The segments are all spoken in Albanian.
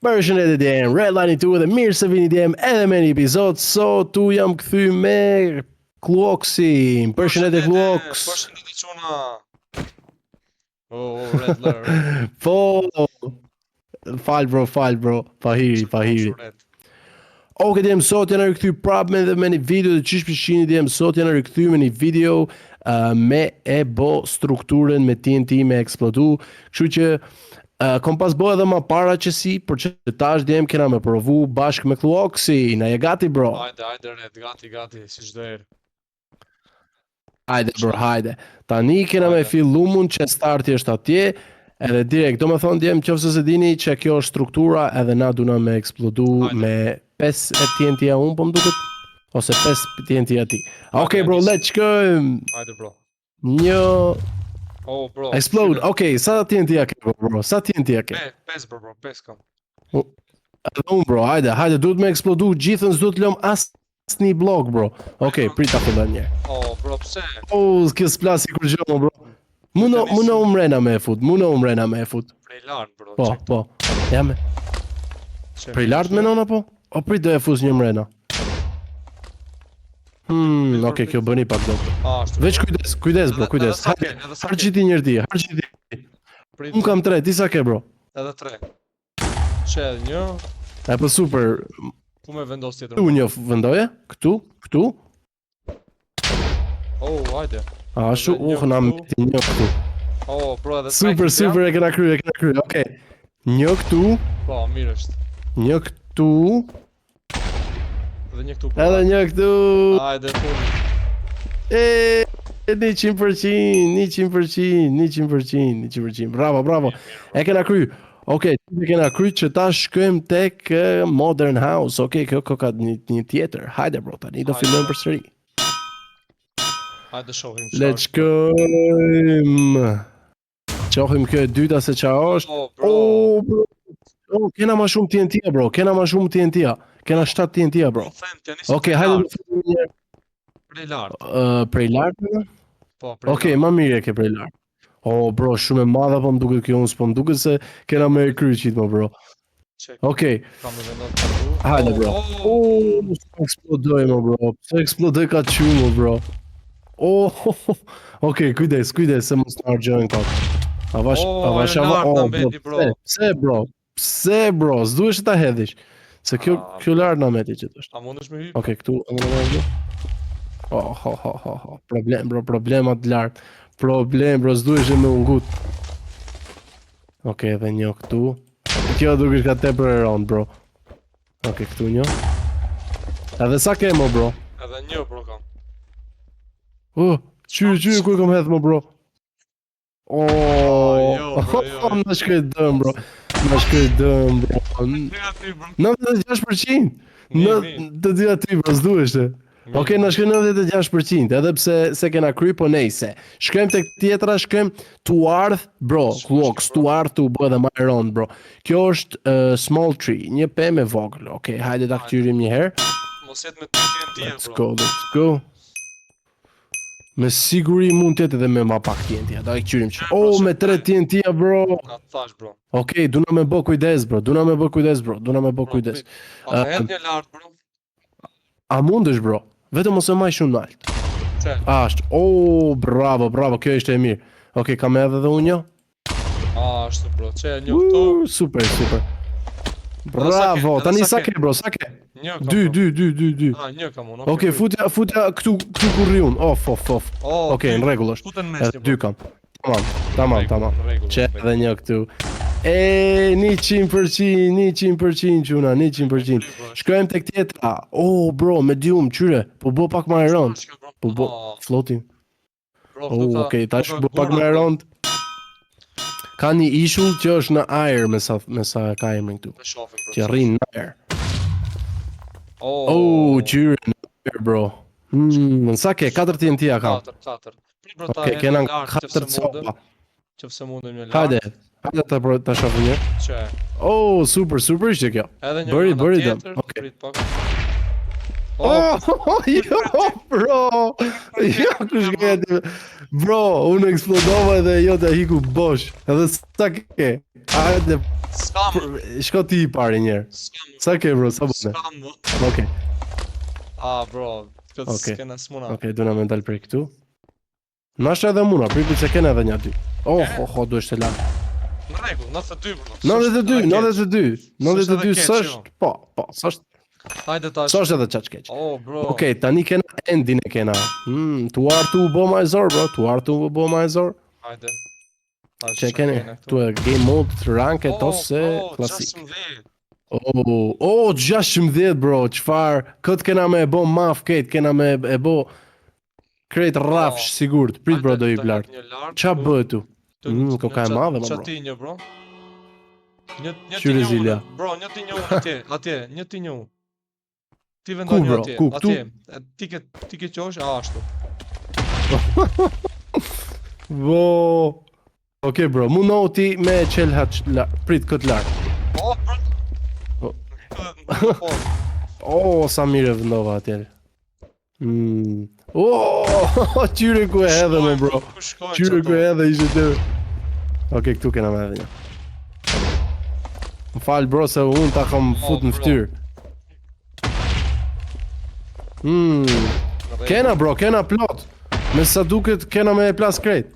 Përshëndetje DM, Redline 2 dhe mirë se vini DM edhe me një epizod. Sot tu jam kthy me Kluoksi. Përshëndetje Kluoks. Përshëndetje çuna. Redler. Po. Fal bro. Pahiri. Oke DM, sot janë rikthy prapë me një video të qish pishini DM. Sot janë rikthy me një video me e bo strukturën me TNT me eksplodu. Kështu që kom pas bo edhe ma para që si, për që tash DM kena me provu bashkë me Kluoksi. Na je gati bro? Hajde Red, gati, si çdo herë. Hajde bro, hajde. Tani kena me fillumun që starti është atje, edhe direkt, do me thonë DM qofse se dini që kjo është struktura edhe na duna me eksplodu me 5 TNT-a unë, po më duket, ose 5 TNT-a ti. Okej bro, let's go! Hajde bro. Një... Bro. Explode, okej, sa TNT-a ke bro, sa TNT-a ke? 5 bro, 5 kam. Edhe unë bro, hajde, duhet me eksplodu gjithën, s'do të lëm asnjë blok bro. Okej, prita fillon një. Bro, pse? Kjo s'plasi kur gjë bro. Muna umrena me e fut, Prej lart bro. Po. Jam. Prej lart me nona po? O prit do e fus një mrena. Okej, kjo bëni pak do. Veç kujdes bro, kujdes. Harqiti njërti. Unë kam 3, ti sa ke bro? Edhe 3. Që edhe një. E po super. Ku me vendos tjetër? Tu një vendoje? Këtu? Hajde. Ashtu, na meti një këtu. Bro, edhe Super, e kena kry, okej. Një këtu. Po, mirë është. Një këtu. Edhe një këtu. Edhe një këtu. Hajde, funi. 100%. Bravo. E kena kry. Okej, e kena kry që ta shkojmë tek Modern House. Okej, kjo ka një tjetër. Hajde bro, tani do fillojmë përsëri. Hajde shohim. Let's go. Qohim kjo e dyta se qa është. Bro. Kena ma shumë TNT-a bro, kena 7 TNT-a bro. Okej, hajde do fillojmë një. Prej lart. Prej lart? Po, prej lart. Okej, ma mirë e ke prej lart. Bro, shumë e madha po më duket kjo unë, s'po më duket se kena me e kryqit më bro. Okej. Hajde bro. S'po eksplodoj më bro, s'po eksplodoj ka qumë bro. Okej, kujdes, se mos në argjojnë këtë. Pse bro, s'duhesh ta hedhish. Se kjo lartë në meti që të është. A mundesh me hyp? Okej, këtu, problemat lartë. S'duhesh e me ungut. Okej, edhe një këtu. Kjo dukesh ka tepër e rënd, bro. Okej, këtu një. Edhe sa ke mo, bro? Edhe një, bro, kam. Qyri, ku kam hedhë mo, bro? Më shkoj dëm, bro. 96%. Të dyja ty, bro, s'duhesh e. Okej, në shkëm 96%, edhe pse se kena kry, po nejse. Shkëm të tjetra, tu ardh, bro, Kluoks, tu ardh tu bë edhe ma e rond, bro. Kjo është small tree, një pemë e vogël. Okej, hajde ta këtyrim një herë. Mos jetë me TNT, bro. Let's go. Me siguri mund të jetë edhe me ma pak TNT-a, da e këtyrim që. Me 3 TNT-a, bro. Na thash, bro. Okej, duna me bë kujdes, bro. A hedh një lart, bro? A mundesh, bro? Vetëm ose maj shumë nalt. Ashtë, bravo, kjo ishte e mirë. Okej, kam edhe dhe unë një. Ashtë, bro, një këtu. Super. Bravo, tani sa ke, bro, sa ke? Një kam. 2. Një kam unë. Okej, futja këtu ku rriun. Off. Okej, në regull është. Futen mes, 2 kam. Tamam. Që edhe një këtu. 100% quna, 100%. Shkojmë tek tjetra. Bro, medium, qyre. Po bë pak ma e rënd. Po bë floating. Okej, tash bë pak ma e rënd. Ka një ishull që është në air me sa ka emrin këtu. Që rrin në air. Qyre në air, bro. Nësa ke, 4 TNT-a ka. 4. Okej, kena 4 copa. Qëfëse mundem një Hajde lartë. ta shofë një. Që. Super ishte kjo. Edhe një Bëri dëm. Okej. Oh, jo, bro! Jo, kush gati. Bro, unë eksplodova edhe jo të hiku bosh. Edhe sa ke? Hajde, Skam, shko ti i pari njerë. skam, Sa ke, bro, sa bëne? skam. Okej, Bro, këtë Okej. s'kena s'muna. okej, duna me ndalë prej këtu. Nasha edhe muna, pripi se kena edhe një aty. Du është të lartë. Në rregull, 92 bro. 92, 92, 92, keq, s'është, po, s'është, Hajde tash. s'është edhe qaç keq. Bro. Okej, tani kena endin e kena. Tuar tu bo ma e zor, bro, tuar tu bo ma e zor. Hajde. Tash Që kene, tu e game mode, ranket, ose klasik. 16. 16, bro, qfar, këtë kena me e bo maf, këtë kena me e bo krejt rafsh, sigurt, prit bro do i blart. Qa bëhet tu? Koka e madhe, ma bro. Qa ti një bro? Një ti Qyre një zilja. unë, bro, një ti një unë atje, një ti një unë. Ti Ku, vendon një bro? atje, Ku, atje. Ti ke qosh, ashtu. Vo. Okej, bro, mu no ti me qel prit këtë lartë. Bro. Sa mire vëndova atjere. Qyre ku e hedhe me bro. Qyre ku e hedhe ishe të. Okej, këtu kena me edhe një. Më falë bro se unë ta kam fut në ftyrë. Kena bro, kena plot. Me sa duket kena me plas krejt.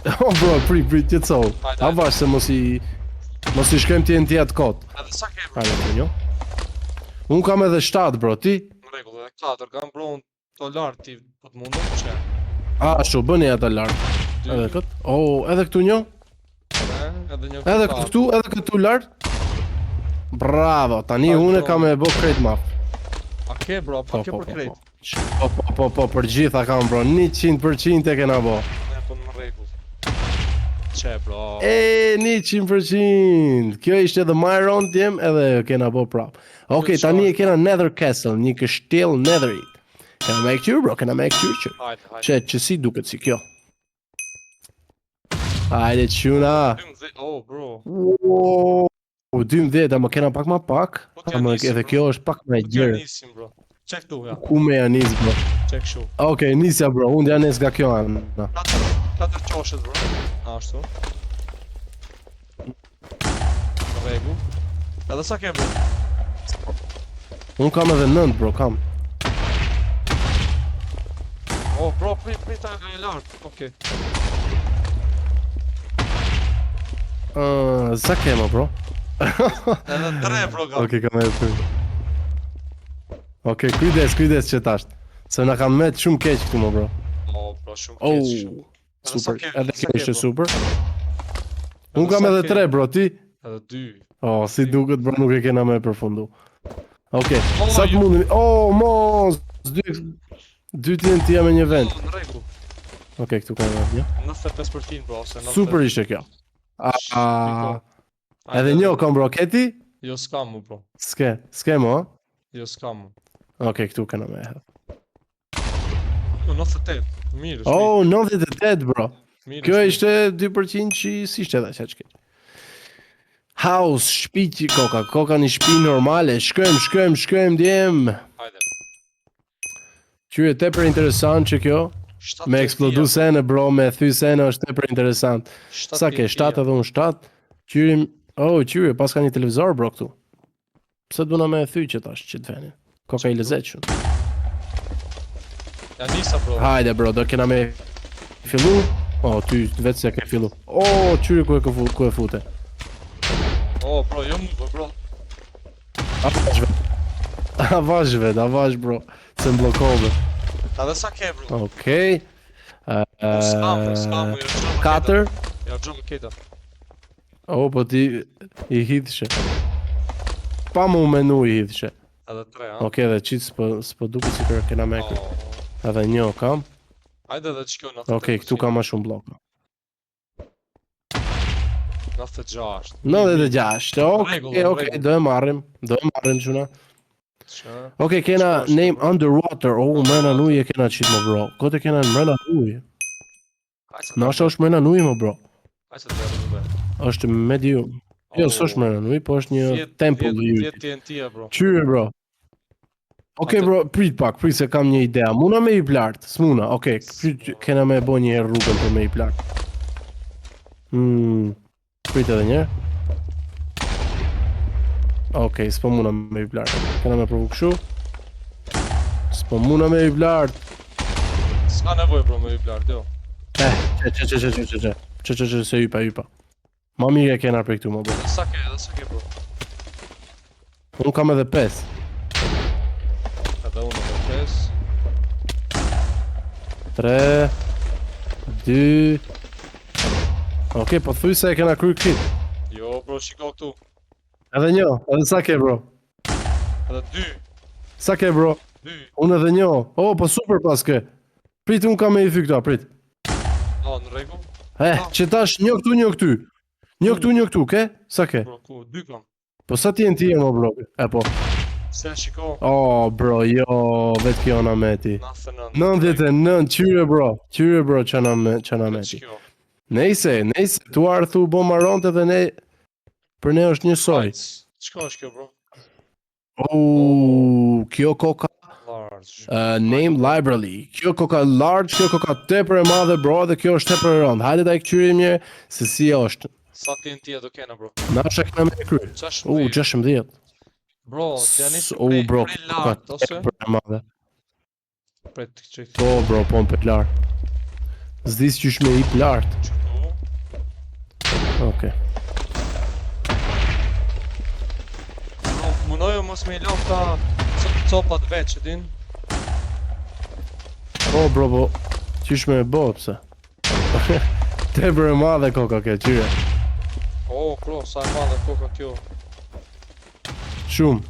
Bro, prit, jetësohu. A vash se mos i shkojmë ti në tjetë kotë. Edhe sa ke bro? Hajde të njo. Unë kam edhe 7 bro, ti? Në rregull, edhe 4 kam bro, unë to lartë ti po të mundon, që? Shu, bëni ata lartë. Edhe këtë? Edhe këtu njo? Edhe një Edhe këtu, edhe këtu lartë? Bravo, tani unë kam e bo krejt map. A ke bro, pa ke për krejt? Po, për gjitha kam bro, 100% e kena bo. Ne po në rregull. Që bro? 100%! Kjo ishte edhe my round jem edhe kena bo prap. Okej, tani e kena Nether Castle, një kështjel Netherit. Kena me këtyr bro, kena me këtyr që. Hajde. Që si duket si kjo. Hajde quna. Bro. 12, ama kena pak ma pak. Ama edhe kjo është pak me gjërë. Nisim bro. Çek tu ja. Ku me ja nis bro. Çek shu. Okej, nisja bro, unë ja nis nga kjo anë. 4 qoshet bro. Ashtu. Në rregull. Edhe sa ke bro? Unë kam edhe 9 bro, kam. Bro, prita e lartë. Okej. Sa kema bro? Edhe 3 bro kam. Okej, kam edhe 3. Okej, kujdes që tasht. Se na kam met shumë keq këtu më bro. Bro, shumë keq. Super, edhe kjo ishte super. Unë kam edhe 3 bro, ti? Edhe 2. Si duket bro, nuk e kena me përfundu. Okej, sa të mundemi? Mos! 2 TNT me një vend. Në rregull. Okej, këtu kam edhe një. 95% bro, ose 90. Super ishte kjo. Edhe një kam bro, keti? Jo s'kam mu bro. S'ke mo? Jo s'kam mu. Okej, këtu kena me hedh. 98. Mirë. 98 bro. Kjo ishte 2% që si ishte edhe qaq keq. House, shpi që koka një shpi normale, shkojmë djem. Hajde. Qyre tepër interesant që kjo, me eksplodu sene bro, me thy sene është tepër interesant. Sa ke, 7 edhe unë 7, qyre, pas ka një televizor bro këtu. Pse duna me thy që tash, që të veni, koka i lezet shumë. Ja nisa bro. Hajde bro, do kena me fillu. Ty vetë se ke fillu. Qyre ku e fute. Bro, jo mu bro. Avash bro, se m'blokove. Edhe sa ke bro? Okej. S'kam, 4. Ja gjomë keta. Po ti i hidhshe. Pa mu menu i hidhshe. Edhe 3, ha? Okej, dhe qitë s'po duke si kërë kena me këtë. Edhe një kam. Hajde edhe që kjo 98%. Okej, këtu ka ma shumë bloka. 96. 96, okej, do e marrim quna. Okej, kena name underwater, mrena nuj e kena qitë më bro. Kote kena në mrena nuj. Nasha është mrena nuj më bro. është medium. Jo, s'është mrena nuj, po është një temple dhe ju. 10 TNT bro. Qyre bro. Okej bro, prit se kam një idea. Muna me i lart, s'muna. Okej, kena me bo një herë rrugën për me i lart. Prit edhe një. Okej, s'po muna me i lart. Kena me provu kështu. S'po muna me i lart. S'ka nevoj bro me i lart, jo. Që, se ypa. Ma mirë e kena për këtu, më bro. Dhe sa ke bro. Unë kam edhe 5. Edhe unë edhe 5. 3 2. Okej, po thuj se e kena kry këtë. Jo bro, shiko këtu. Edhe një, edhe sa ke bro? Edhe 2. Sa ke bro? 2. Unë edhe një. Oh, po super pas ke. Prit, unë kam me i thy këta, prit. Në rregull. Që tash një këtu. Një këtu, ke? Sa ke? Bro, ku 2 kam. Po sa ti e në ti e më bro? Po. Se shiko. Oh, bro, jo, vetë kjo na me ti. 99, qyre bro, që na me ti. Nejse, tu arthu bo maronte dhe ne, për ne është njësoj. Qka është kjo bro? Kjo koka, Large. name library. Kjo koka large, kjo koka tepër e madhe bro, dhe kjo është tepër e rëndë. Hajde ta i këqyrim një, se si është. Sa TNT do kena bro? Nasha kena me kry. 16. Bro, t'ja nisë bro, prej lartë, ose? tepër e madhe. Prej të qëjtë. Po bro, po më për lartë. Zdis qysh me ip lartë. Qëtu? Okej. Bro, munojë mos me i lop ta copat veç, që din? Po bro, po, qysh me e bo, pëse? Tepër e madhe koka ke, qyre. Bro, sa e madhe koka kjo. Shumë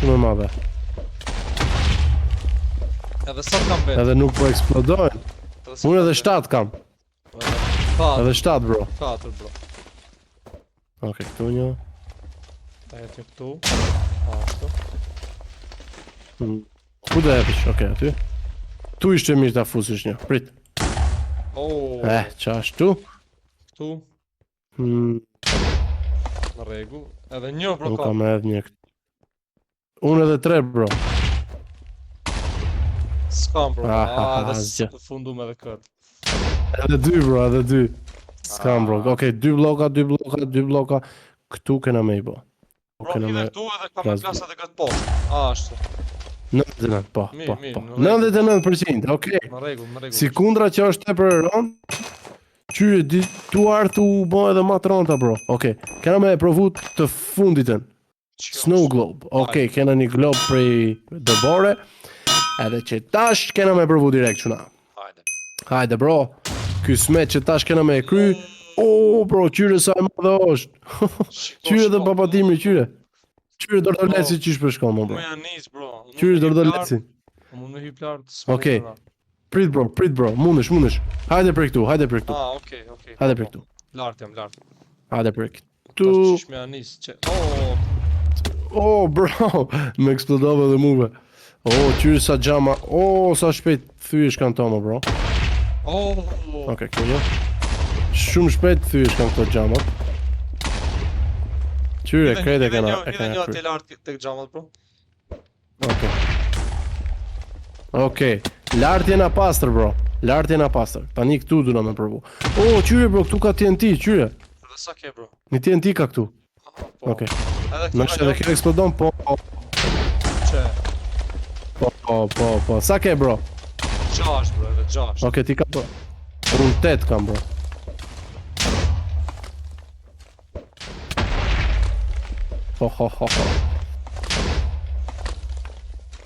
e madhe. Edhe sa kam vetë? Edhe nuk po eksplodojnë. Unë edhe 7 kam. Edhe 7 bro. 4 bro. Okej, këtu një. Ta jetë këtu. Ashtu. Ku dhe epish? Okej, aty. Tu ishte mirë ta fusish një. Prit. Qa ashtu? Këtu. Në rregull. Edhe një bro Unë kam edhe një këtu. Unë edhe 3 bro. S'kam bro. Edhe zgjë. fundu me edhe këtë. Edhe 2 bro, edhe 2. S'kam bro. Okej, 2 bloka. Këtu kena me i bo. Bro, hidhe këtu edhe kam me plas edhe këtë poshtë. Ashtu. 99, po. Mirë, 99%, okej. Në rregull. Si kundra që është tepër e rëndë, qyre, tu artu bo edhe ma të rënda, bro. Okej, kena me provu të funditën. Snow globe. Okej, kena një globe prej dëbore, edhe që tash kena me provu direkt quna. Hajde, bro. Ky smet që tash kena me e kry. Bro, qyre sa e madhe është. Qyre dhe papatimi, qyre. Qyre dorë do leci qish për shko, bro. Qyre dorë do leci. Mund me hyp lart. Okej. Prit bro, mundesh. Hajde për këtu. Okej. Hajde për këtu. Lart jam. Hajde për këtu. Tash qish me anis që... Bro, me eksplodove dhe muve. Qyri sa gjama. Sa shpejt thyjesh kanë toma, bro. Okej, kjo një. Shumë shpejt thyjesh kanë këto gjamat. Qyri, krejt e kena Edhe një ati lart të gjamat, bro. Okej. Lart jena pastër, bro. Tani këtu du na me provu. Qyri, bro, këtu ka TNT, qyri. Edhe sa ke, bro? Një TNT ka këtu. Okej. Nështë edhe kjo eksplodon, po. Që? Po. Sa ke, bro? 6, bro, edhe 6. Okej, ti ka po. Unë 8 kam, bro. Ho.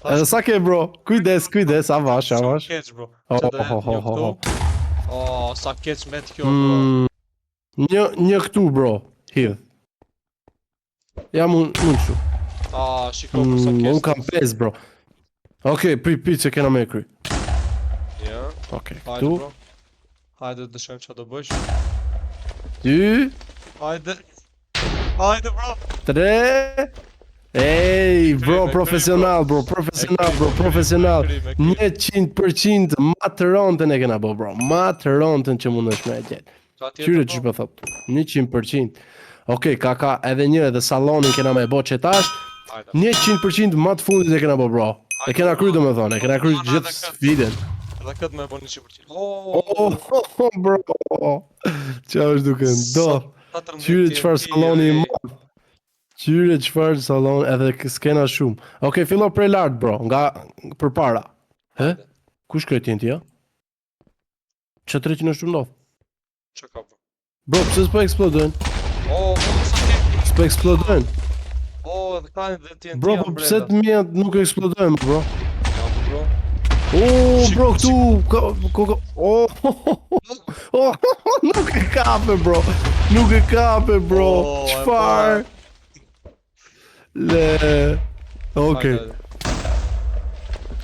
Edhe sa ke, bro? Kujdes, avash. Sa keq, bro. Sa keq me të kjo, bro. Një këtu, bro. Hidh. Ja, mund shu. Shiko, bro, sa keq. Unë kam 5, bro. Okej, prit që kena me e kry. Ja. Okej, Hajde, këtu. bro. Hajde, dëshëm që do bësh. 2. Hajde, bro. 3. Ej, bro, profesional. 100% ma të rëndën e kena bo, bro. Ma të rëndën që mund është me e gjetë. Qyre që shpë thot, 100%. Okej, ka edhe një edhe salonin kena me bo që tash. Hajde. 100% më të fundit e kena bro. E kena kryer domethënë, e kena kryer gjithë sfidën. Edhe këtë me bën 100%. Bro. Çfarë është duke ndo? Qyre çfarë salloni i madh. Qyre çfarë sallon edhe s'kena shumë. Okej, fillo prej lart bro, nga përpara. He? Kush ka TNT ja? Çfarë që në shumë ndodh? Çka ka bë? Bro, pse s'po eksplodojnë? Sa ke? S'po eksplodojnë. Edhe kanë dhe TNT. Bro, po pse të mia nuk eksplodojnë, bro? Bro. Bro, këtu nuk e kape, bro. Nuk e kape, bro. Çfarë? Okej.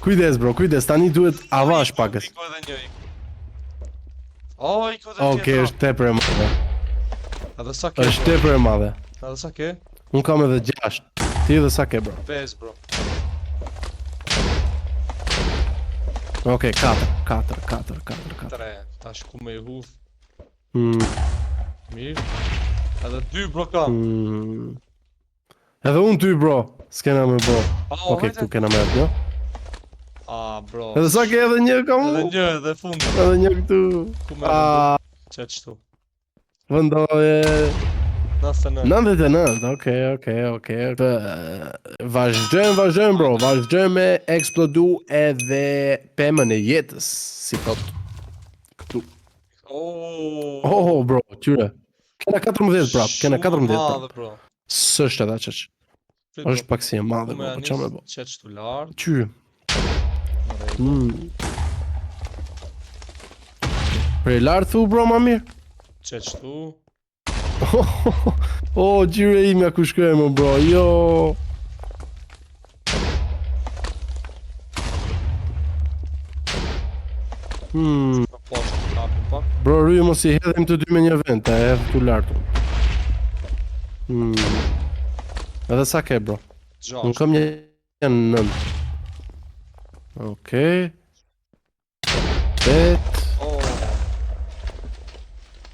Kujdes, bro, kujdes. Tani duhet avash pakës. Iko edhe një. Iko edhe Okej, është tepër e madhe. Edhe sa ke? Është tepër e madhe. Edhe sa ke? Unë kam edhe 6. Ti edhe sa ke, bro? 5, bro. Okej, 4. 3. Tash ku me i hudh. Mirë. Edhe 2 bro kam. Edhe unë ty, bro. S'kena me, bro. Okej, këtu kena me atë, jo? Bro. Edhe sa ke edhe një kam Edhe një, edhe fundi. Edhe një këtu. Ku me vendu? Qetë qëtu. Vendoje... 99. Okej. Vazhdojmë, bro. Vazhdojmë me eksplodu edhe pemën e jetës, si thot. Këtu. Bro, qyre. Kena 14 prap, kena 14 prap. Bro. S'është edhe qëq. është pak si e madhe, bro, po qa me bo. Qetë qëtu lartë. Qyre. Prej lartë thu, bro, ma mirë. Qetë qëtu. Gjyre imja ku shkoj më, bro, jo. Bro, rrujë mos i hedhim të dy me një vend, ta e hedhë të lartë. Edhe sa ke, bro? Unë kam një 9. Okej. 8.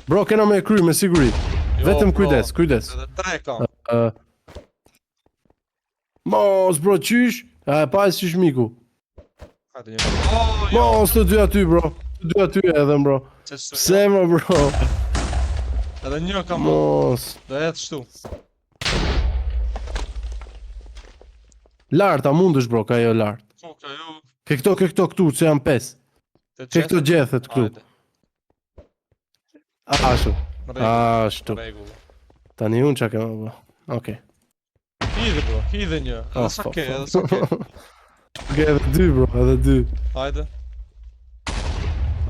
Bro, kena me kry, me siguri. Vetëm kujdes. Edhe 3 kam. Mos, bro, qysh? Pa e qysh miku. Hajde një. Mos, të dy aty, bro. Të dy aty edhe, bro. Pse, bro? Edhe një kam. Mos. Do jetë shtu. Lartë, a mundësh, bro, ka jo lartë. Ke këto këtu, që janë 5. Ke këto gjethet këtu. Ashtu. Tani unë qa kema, bro. Okej. Hidhe, bro, hidhe një. Edhe sa ke. Okej, edhe 2, bro, edhe 2. Hajde.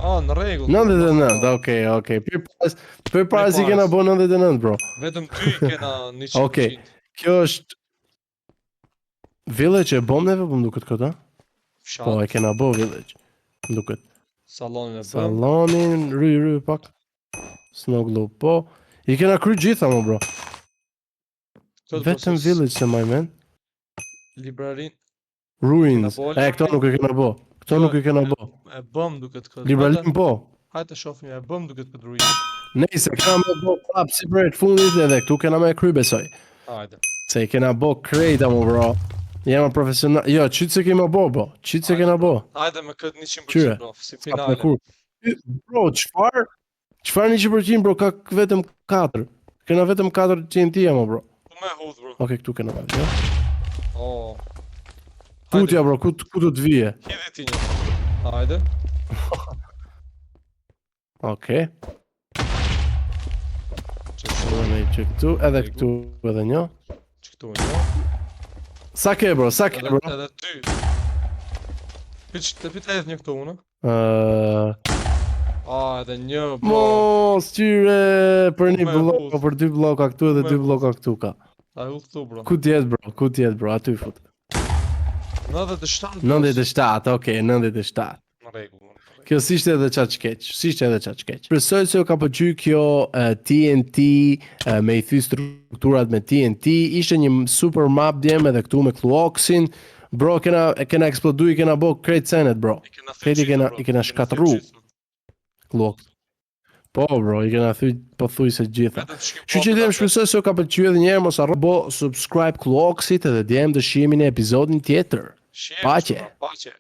Në regull. 99, okej. Për pas i kena bo 99, bro. Vetëm ty i kena 100%. Okej, kjo është... Village e bom neve, po m'duket këtë, ha? Po, e kena bo Village. M'duket. Salonin e bëm. Salonin, rry pak. Snow Globe, po. I kena kry gjitha, mo, bro. Vetëm Village se maj, men. Librarin. Ruins. Këto nuk e kena bo. E bëm duket këtë. Librarin, po. Hajte shof një, e bëm duket këtë ruins. Nejse, kena me bo prap si për fundit edhe këtu kena me kry besoj. Hajde. Se i kena bo krejta, mo, bro. Jema profesional. Jo, qitë se kema bo, bro. Qitë se kena bo. Hajde me këtë 100%, bro. Si finale. Bro, qfar? Qfar 100%, bro? Ka vetëm 4. Kena vetëm 4 TNT-ja, mo, bro. Ku me hudh, bro. Okej, këtu kena vetë, jo? Kutja, bro, ku të vije? Hidhe ti një. Hajde. Okej. Që këtu, edhe këtu, edhe një. Që këtu një. Sa ke, bro? Edhe 2. Të pita edhe një këtu unë. Edhe një, bro. Mos, qyre, për një bloka, për 2 bloka këtu edhe 2 bloka këtu ka. A hu këtu, bro. Ku tjetë, bro, aty fut. 97. 97, okej, 97. Në regu. Kjo s'ishte edhe qatë qkeq. Presoj se u ka pëlqy kjo TNT, me i thy strukturat me TNT, ishte një super map djem edhe këtu me Kluoksin. Bro, kena eksplodu, i kena bo krejt senet, bro. Krejt i kena shkatru. Kluok. Po bro, i kena thy pothuajse gjitha. Vetëm shkip Kështu që them shpresoj se ka pëlqyer edhe një herë, mos harro bo subscribe Clocksit edhe djem dëshimin e episodin tjetër. Shqip, Paqe. Paqe.